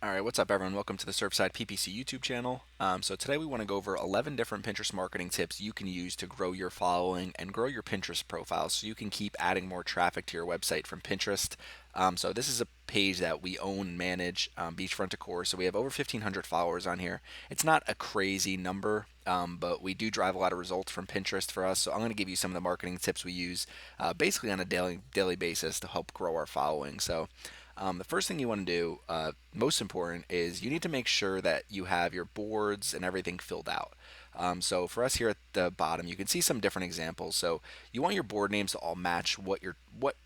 Alright, what's up everyone? Welcome to the Surfside PPC YouTube channel. So today we want to go over 11 different Pinterest marketing tips you can use to grow your following and grow your Pinterest profile so you can keep adding more traffic to your website from Pinterest. So this is a page that we own and manage, Beachfront Decor. So we have over 1,500 followers on here. It's not a crazy number, but we do drive a lot of results from Pinterest for us. So I'm going to give you some of the marketing tips we use basically on a daily basis to help grow our following. So the first thing you want to do, most important, is you need to make sure that you have your boards and everything filled out. So for us here at the bottom, you can see some different examples. So you want your board names to all match what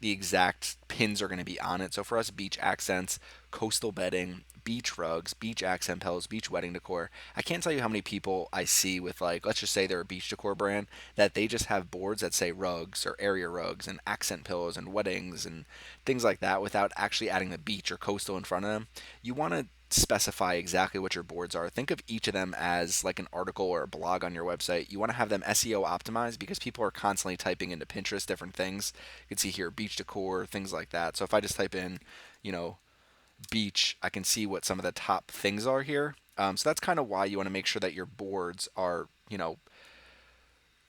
the exact pins are going to be on it. So for us, beach accents, coastal bedding, beach rugs, beach accent pillows, beach wedding decor. I can't tell you how many people I see with, like, let's just say they're a beach decor brand, that they just have boards that say rugs or area rugs and accent pillows and weddings and things like that without actually adding the beach or coastal in front of them. You want to specify exactly what your boards are. Think of each of them as like an article or a blog on your website. You want to have them SEO optimized because people are constantly typing into Pinterest different things. You can see here beach decor, things like that. So if I just type in, you know, beach, I can see what some of the top things are here. So that's kind of why you want to make sure that your boards are,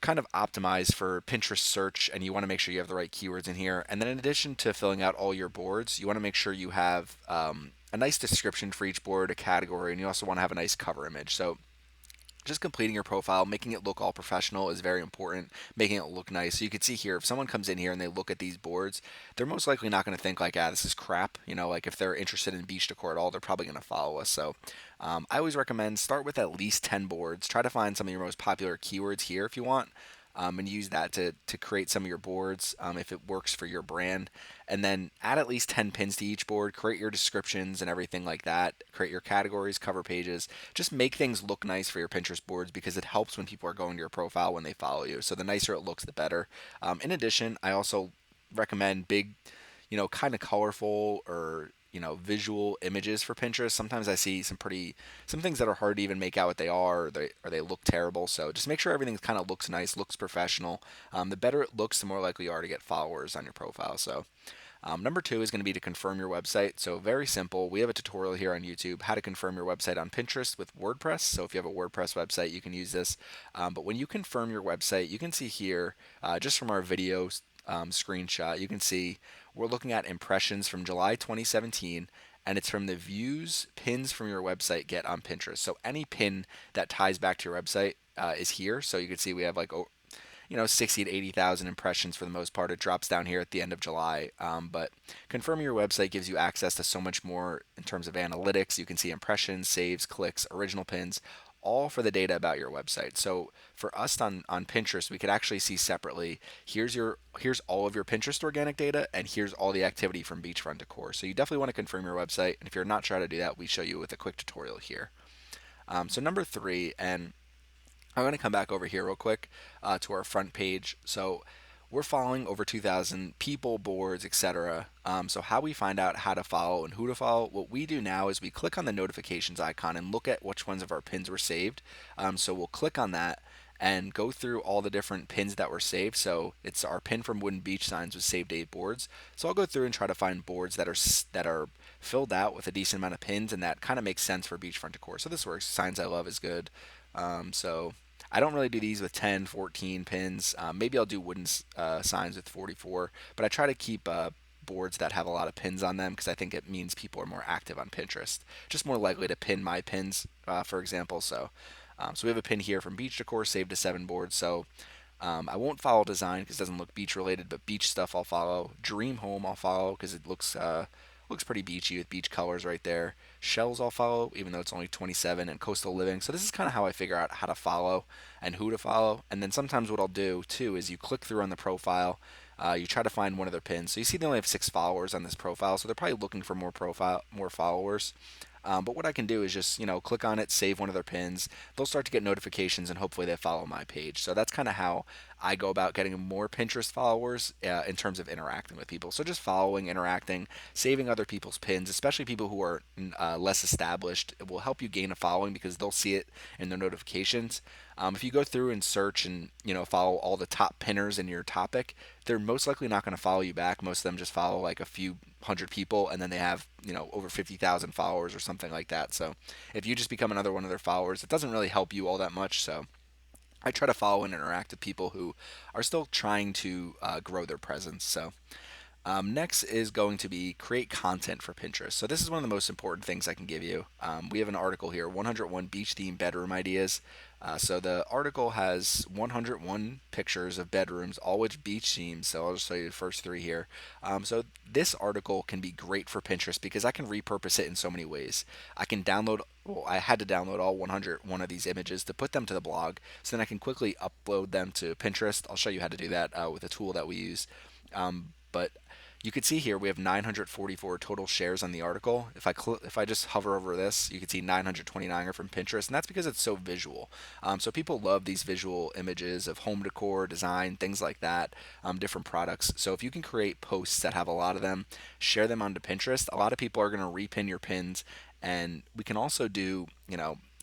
kind of optimized for Pinterest search, and you want to make sure you have the right keywords in here. And then in addition to filling out all your boards, you want to make sure you have a nice description for each board, a category, and you also want to have a nice cover image. So just completing your profile, making it look all professional is very important, making it look nice. So you can see here, if someone comes in here and they look at these boards, they're most likely not going to think like, this is crap. Like if they're interested in beach decor at all, they're probably going to follow us. So I always recommend start with at least 10 boards. Try to find some of your most popular keywords here if you want. And use that to create some of your boards if it works for your brand. And then add at least 10 pins to each board, create your descriptions and everything like that, create your categories, cover pages. Just make things look nice for your Pinterest boards because it helps when people are going to your profile when they follow you. So the nicer it looks, the better. In addition, I also recommend big, kind of colorful or visual images for Pinterest. Sometimes I see some things that are hard to even make out what they are, or they look terrible. So just make sure everything kind of looks nice, looks professional. The better it looks, the more likely you are to get followers on your profile. So number two is going to be to confirm your website. So very simple. We have a tutorial here on YouTube how to confirm your website on Pinterest with WordPress. So if you have a WordPress website, you can use this. But when you confirm your website, you can see here just from our video screenshot, you can see we're looking at impressions from July 2017, and it's from the views pins from your website get on Pinterest. So any pin that ties back to your website is here. So you can see we have like 60 to 80,000 impressions for the most part. It drops down here at the end of July. But confirming your website gives you access to so much more in terms of analytics. You can see impressions, saves, clicks, original pins, all for the data about your website. So for us on Pinterest, we could actually see separately, here's all of your Pinterest organic data, and here's all the activity from Beachfront Decor. So you definitely want to confirm your website. And if you're not sure how to do that, we show you with a quick tutorial here. So number three, and I'm going to come back over here real quick to our front page. So we're following over 2,000 people, boards, etc. So how we find out how to follow and who to follow, what we do now is we click on the notifications icon and look at which ones of our pins were saved. So we'll click on that and go through all the different pins that were saved. So it's our pin from wooden beach signs was saved 8 boards. So I'll go through and try to find boards that are filled out with a decent amount of pins and that kind of makes sense for beachfront decor. So this works. Signs I love is good. So I don't really do these with 10, 14 pins. Maybe I'll do wooden signs with 44, but I try to keep boards that have a lot of pins on them because I think it means people are more active on Pinterest. Just more likely to pin my pins, for example. So we have a pin here from Beach Decor, saved to 7 boards. So I won't follow design because it doesn't look beach related, but beach stuff I'll follow. Dream Home I'll follow because it looks pretty beachy with beach colors right there. Shells I'll follow, even though it's only 27, and Coastal Living. So this is kind of how I figure out how to follow and who to follow. And then sometimes what I'll do too is you click through on the profile, you try to find one of their pins. So you see they only have 6 followers on this profile, so they're probably looking for more followers. But what I can do is just, click on it, save one of their pins. They'll start to get notifications and hopefully they follow my page. So that's kind of how I go about getting more Pinterest followers in terms of interacting with people. So just following, interacting, saving other people's pins, especially people who are less established. It will help you gain a following because they'll see it in their notifications. If you go through and search and follow all the top pinners in your topic, they're most likely not going to follow you back. Most of them just follow like a few 100 people and then they have, over 50,000 followers or something like that. So if you just become another one of their followers, it doesn't really help you all that much. So I try to follow and interact with people who are still trying to grow their presence. So next is going to be create content for Pinterest. So this is one of the most important things I can give you. We have an article here, 101 beach theme bedroom ideas. So the article has 101 pictures of bedrooms, all with beach themes. So I'll just show you the first three here. So this article can be great for Pinterest because I can repurpose it in so many ways. I can download, well, I had to download all 101 of these images to put them to the blog. So then I can quickly upload them to Pinterest. I'll show you how to do that with a tool that we use. But you can see here we have 944 total shares on the article. If I just hover over this, you can see 929 are from Pinterest, and that's because it's so visual. So people love these visual images of home decor, design, things like that, different products. So if you can create posts that have a lot of them, share them onto Pinterest, a lot of people are going to repin your pins, and we can also do,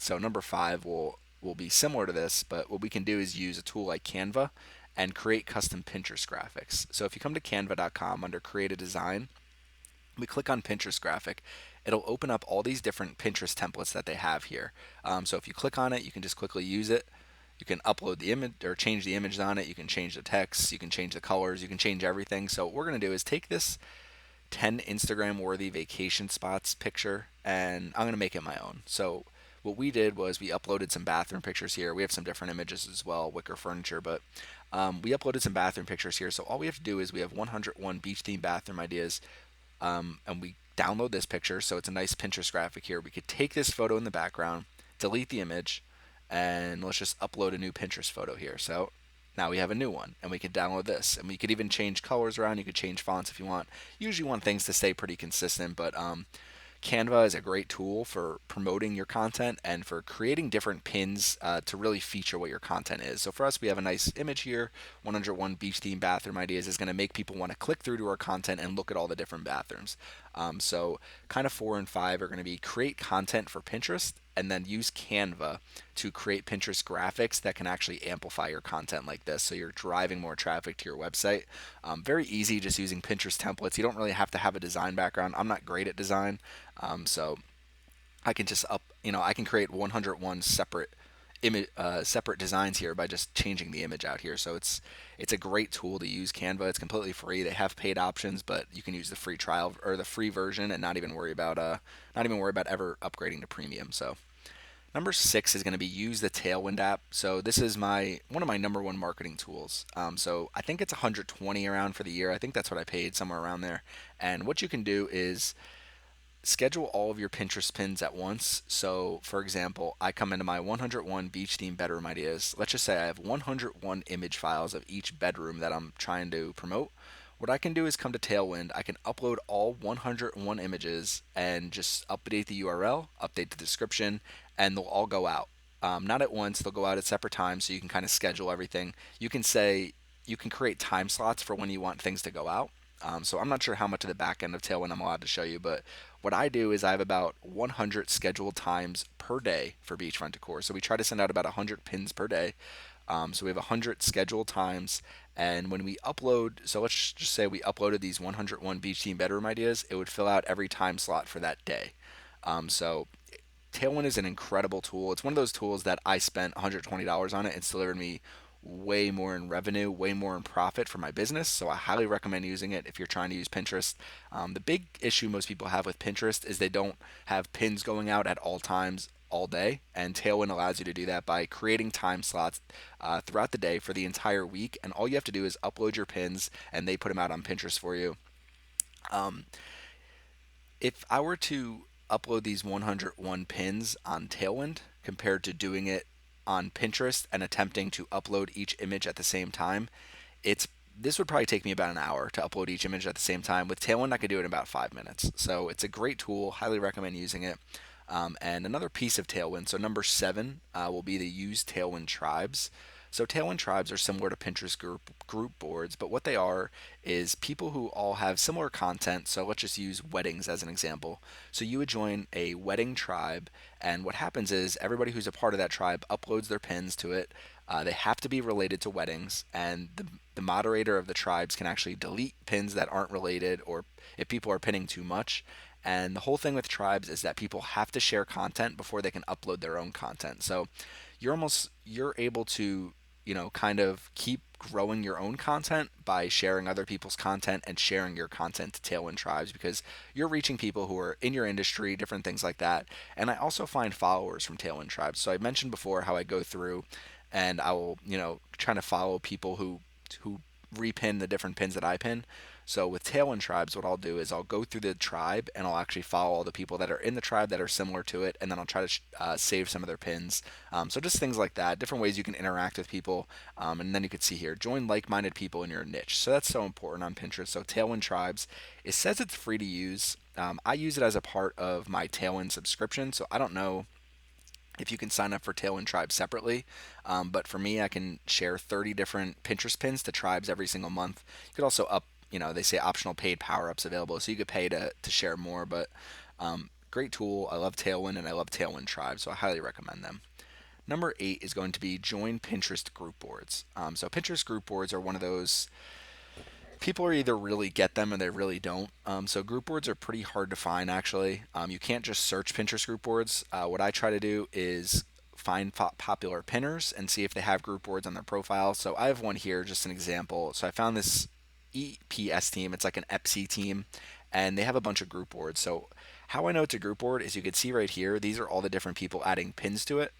so number 5 will be similar to this, but what we can do is use a tool like Canva and create custom Pinterest graphics. So if you come to canva.com under create a design, we click on Pinterest graphic, it'll open up all these different Pinterest templates that they have here. So if you click on it, you can just quickly use it. You can upload the image or change the image on it. You can change the text. You can change the colors. You can change everything. So what we're going to do is take this 10 Instagram worthy vacation spots picture and I'm going to make it my own. So what we did was we uploaded some bathroom pictures here. We have some different images as well, wicker furniture, but we uploaded some bathroom pictures here. So all we have to do is we have 101 beach theme bathroom ideas, and we download this picture. So it's a nice Pinterest graphic here. We could take this photo in the background, delete the image, and let's just upload a new Pinterest photo here. So now we have a new one, and we could download this, and we could even change colors around. You could change fonts if you want. Usually want things to stay pretty consistent, but Canva is a great tool for promoting your content and for creating different pins to really feature what your content is. So for us, we have a nice image here. 101 beach theme bathroom ideas is going to make people want to click through to our content and look at all the different bathrooms. So kind of 4 and 5 are going to be create content for Pinterest and then use Canva to create Pinterest graphics that can actually amplify your content like this. So you're driving more traffic to your website. Very easy just using Pinterest templates. You don't really have to have a design background. I'm not great at design. So I can just I can create 101 separate designs here by just changing the image out here. So it's a great tool to use. Canva, it's completely free. They have paid options, but you can use the free trial or the free version and not even worry about ever upgrading to premium. So number 6 is going to be use the Tailwind app. So this is one of my number one marketing tools. So I think it's 120 around for the year. I think that's what I paid, somewhere around there. And what you can do is schedule all of your Pinterest pins at once. So, for example, I come into my 101 beach theme bedroom ideas. Let's just say I have 101 image files of each bedroom that I'm trying to promote. What I can do is come to Tailwind. I can upload all 101 images and just update the URL, update the description, and they'll all go out. Not at once, they'll go out at separate times so you can kind of schedule everything. You can create time slots for when you want things to go out. So I'm not sure how much of the back end of Tailwind I'm allowed to show you, but what I do is I have about 100 scheduled times per day for beachfront decor. So we try to send out about 100 pins per day. So we have 100 scheduled times, and when we upload, so let's just say we uploaded these 101 beach theme bedroom ideas, it would fill out every time slot for that day. So Tailwind is an incredible tool. It's one of those tools that I spent $120 on it. It's delivered me way more in revenue, way more in profit for my business. So I highly recommend using it if you're trying to use Pinterest. The big issue most people have with Pinterest is they don't have pins going out at all times all day, and Tailwind allows you to do that by creating time slots throughout the day for the entire week, and all you have to do is upload your pins and they put them out on Pinterest for you. If I were to upload these 101 pins on Tailwind compared to doing it on Pinterest and attempting to upload each image at the same time, this would probably take me about an hour to upload each image at the same time. With Tailwind, I could do it in about 5 minutes. So it's a great tool. Highly recommend using it. And another piece of Tailwind, so number 7 will be the use Tailwind Tribes. So Tailwind Tribes are similar to Pinterest group boards, but what they are is people who all have similar content. So let's just use weddings as an example. So you would join a wedding tribe, and what happens is everybody who's a part of that tribe uploads their pins to it. They have to be related to weddings, and the moderator of the tribes can actually delete pins that aren't related or if people are pinning too much. And the whole thing with tribes is that people have to share content before they can upload their own content. So you're able to, kind of keep growing your own content by sharing other people's content and sharing your content to Tailwind Tribes, because you're reaching people who are in your industry, different things like that. And I also find followers from Tailwind Tribes. So I mentioned before how I go through and I will, trying to follow people who repin the different pins that I pin. So with Tailwind Tribes, what I'll do is I'll go through the tribe and I'll actually follow all the people that are in the tribe that are similar to it, and then I'll try to save some of their pins. So just things like that, different ways you can interact with people. And then you can see here, join like-minded people in your niche. So that's so important on Pinterest. So Tailwind Tribes, it says it's free to use. I use it as a part of my Tailwind subscription, so I don't know if you can sign up for Tailwind Tribes separately. But for me, I can share 30 different Pinterest pins to tribes every single month. You could also they say optional paid power ups available, so you could pay to share more. But great tool. I love Tailwind and I love Tailwind Tribes, so I highly recommend them. Number 8 is going to be join Pinterest group boards. So Pinterest group boards are one of those, people are either really get them or they really don't. So group boards are pretty hard to find actually. You can't just search Pinterest group boards. What I try to do is find popular pinners and see if they have group boards on their profile. So I have one here, just an example. So I found this EPS team. It's like an EPC team, and they have a bunch of group boards. So how I know it's a group board is you can see right here, these are all the different people adding pins to it.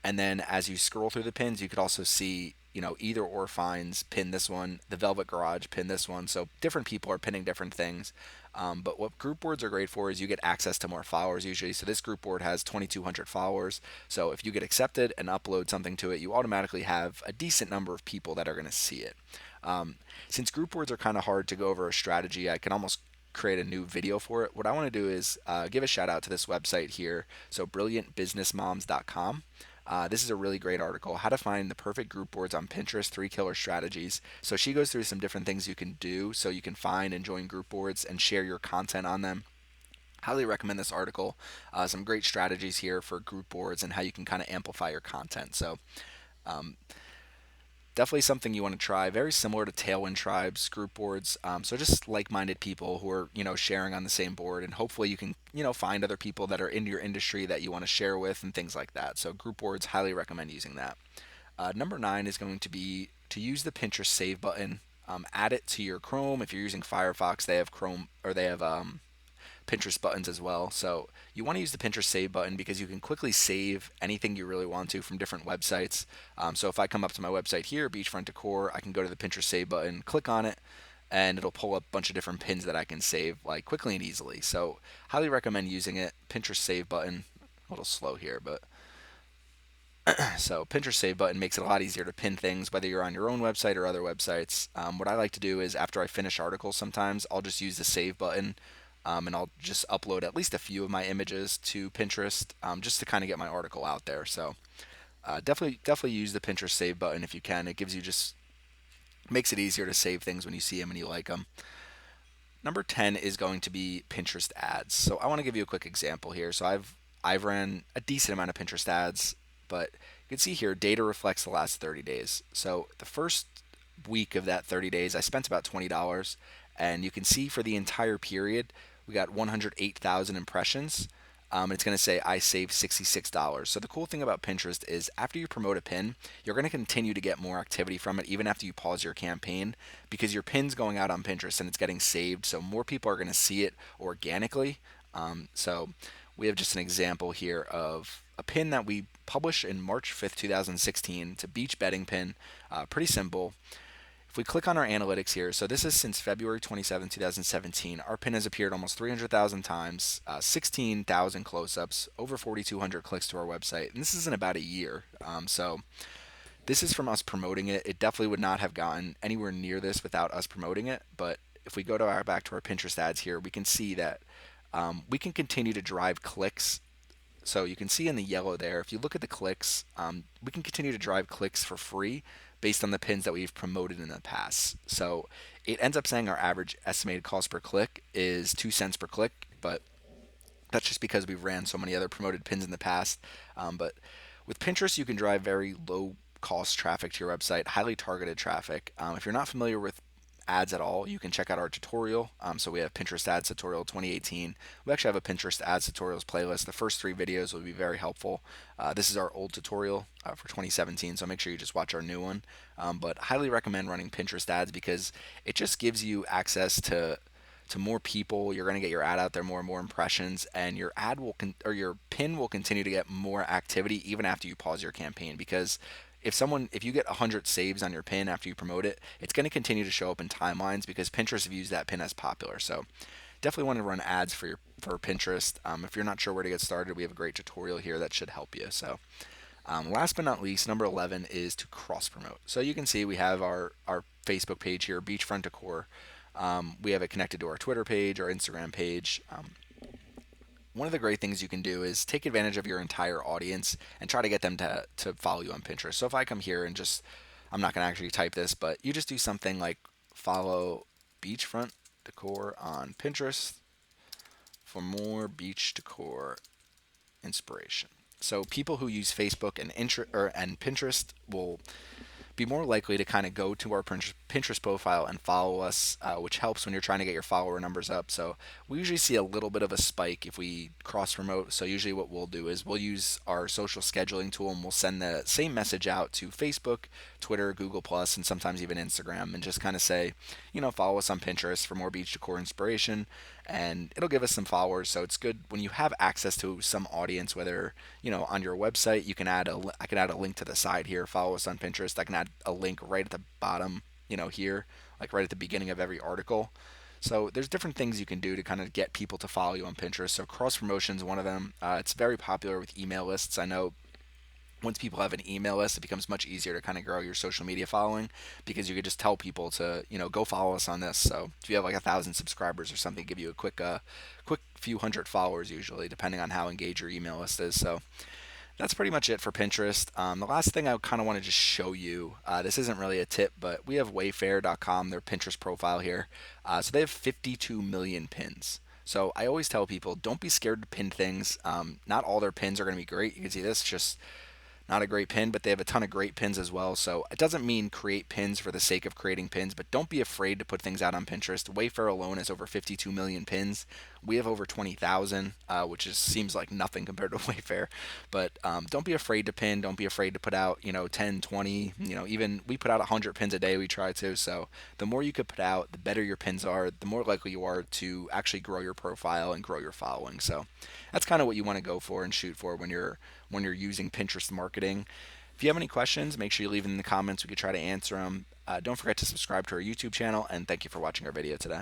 And then as you scroll through the pins, you could also see, either or finds pin this one, the Velvet Garage pin this one. So different people are pinning different things. But what group boards are great for is you get access to more followers usually. So this group board has 2,200 followers. So if you get accepted and upload something to it, you automatically have a decent number of people that are going to see it. Since group boards are kind of hard to go over a strategy, I can almost create a new video for it. What I want to do is give a shout out to this website here. So brilliantbusinessmoms.com. This is a really great article, how to find the perfect group boards on Pinterest, 3 killer strategies. So she goes through some different things you can do so you can find and join group boards and share your content on them. Highly recommend this article. Some great strategies here for group boards and how you can kind of amplify your content. So definitely something you want to try. Very similar to Tailwind Tribes group boards. So just like-minded people who are, sharing on the same board, and hopefully you can, find other people that are in your industry that you want to share with and things like that. So group boards, highly recommend using that. Number 9 is going to be to use the Pinterest save button. Add it to your Chrome. If you're using Firefox, they have Chrome, or they have Pinterest buttons as well. So you want to use the Pinterest save button because you can quickly save anything you really want to from different websites. So if I come up to my website here, Beachfront Decor, I can go to the Pinterest save button, click on it, and it'll pull up a bunch of different pins that I can save like quickly and easily. So highly recommend using it. Pinterest save button, a little slow here, but so Pinterest save button makes it a lot easier to pin things, whether you're on your own website or other websites. What I like to do is after I finish articles, sometimes I'll just use the save button, and I'll just upload at least a few of my images to Pinterest, just to kind of get my article out there. So definitely use the Pinterest save button if you can. It gives you just makes it easier to save things when you see them and you like them. Number 10 is going to be Pinterest ads. So I want to give you a quick example here. So I've ran a decent amount of Pinterest ads, but you can see here data reflects the last 30 days. So the first week of that 30 days, I spent about $20, and you can see for the entire period, we got 108,000 impressions. It's going to say I saved $66. So the cool thing about Pinterest is after you promote a pin, you're going to continue to get more activity from it even after you pause your campaign, because your pin's going out on Pinterest and it's getting saved. So more people are going to see it organically. So we have just an example here of a pin that we published in March 5th, 2016. It's a beach bedding pin. Pretty simple. If we click on our analytics here, so this is since February 27, 2017. Our pin has appeared almost 300,000 times, 16,000 close-ups, over 4,200 clicks to our website, and this is in about a year. So this is from us promoting it. It definitely would not have gotten anywhere near this without us promoting it, but if we go to back to our Pinterest ads here, we can see that we can continue to drive clicks. So you can see in the yellow there, if you look at the clicks, we can continue to drive clicks for free based on the pins that we've promoted in the past. So it ends up saying our average estimated cost per click is 2 cents per click, but that's just because we've ran so many other promoted pins in the past. But with Pinterest, you can drive very low cost traffic to your website, highly targeted traffic. If you're not familiar with ads at all, you can check out our tutorial. So we have Pinterest Ads Tutorial 2018. We actually have a Pinterest Ads Tutorials playlist. The first 3 videos will be very helpful. This is our old tutorial for 2017, so make sure you just watch our new one. But highly recommend running Pinterest ads because it just gives you access to more people. You're going to get your ad out there, more and more impressions, and your ad will or your pin will continue to get more activity even after you pause your campaign, because if you get 100 saves on your pin after you promote it, it's going to continue to show up in timelines because Pinterest views that pin as popular. So definitely want to run ads for Pinterest. If you're not sure where to get started, we have a great tutorial here that should help you. So last but not least, number 11 is to cross promote. So you can see we have our Facebook page here, Beachfront Decor. We have it connected to our Twitter page, our Instagram page. One of the great things you can do is take advantage of your entire audience and try to get them to follow you on Pinterest. So if I come here and I'm not going to actually type this, but you just do something like follow Beachfront Decor on Pinterest for more beach decor inspiration. So people who use Facebook and Pinterest will be more likely to kind of go to our Pinterest profile and follow us, which helps when you're trying to get your follower numbers up. So we usually see a little bit of a spike if we cross promote. So usually what we'll do is we'll use our social scheduling tool and we'll send the same message out to Facebook, Twitter, Google Plus, and sometimes even Instagram, and just kind of say, follow us on Pinterest for more beach decor inspiration, and it'll give us some followers. So it's good when you have access to some audience, whether on your website you can I can add a link to the side here, follow us on Pinterest. I can add a link right at the bottom, here, like right at the beginning of every article. So there's different things you can do to kind of get people to follow you on Pinterest. So cross promotion is one of them. It's very popular with email lists. I know once people have an email list, it becomes much easier to kind of grow your social media following because you could just tell people to, go follow us on this. So if you have like 1,000 subscribers or something, give you a quick few hundred followers usually, depending on how engaged your email list is. So that's pretty much it for Pinterest. The last thing I kind of want to just show you, this isn't really a tip, but we have Wayfair.com, their Pinterest profile here. So they have 52 million pins. So I always tell people, don't be scared to pin things. Not all their pins are going to be great. You can see this, just not a great pin, but they have a ton of great pins as well. So it doesn't mean create pins for the sake of creating pins, but don't be afraid to put things out on Pinterest. Wayfair alone has over 52 million pins. We have over 20,000, which seems like nothing compared to Wayfair. But don't be afraid to pin. Don't be afraid to put out, 10, 20, even we put out 100 pins a day. We try to. So the more you could put out, the better your pins are, the more likely you are to actually grow your profile and grow your following. So that's kind of what you want to go for and shoot for when you're using Pinterest marketing. If you have any questions, make sure you leave them in the comments. We could try to answer them. Don't forget to subscribe to our YouTube channel, and thank you for watching our video today.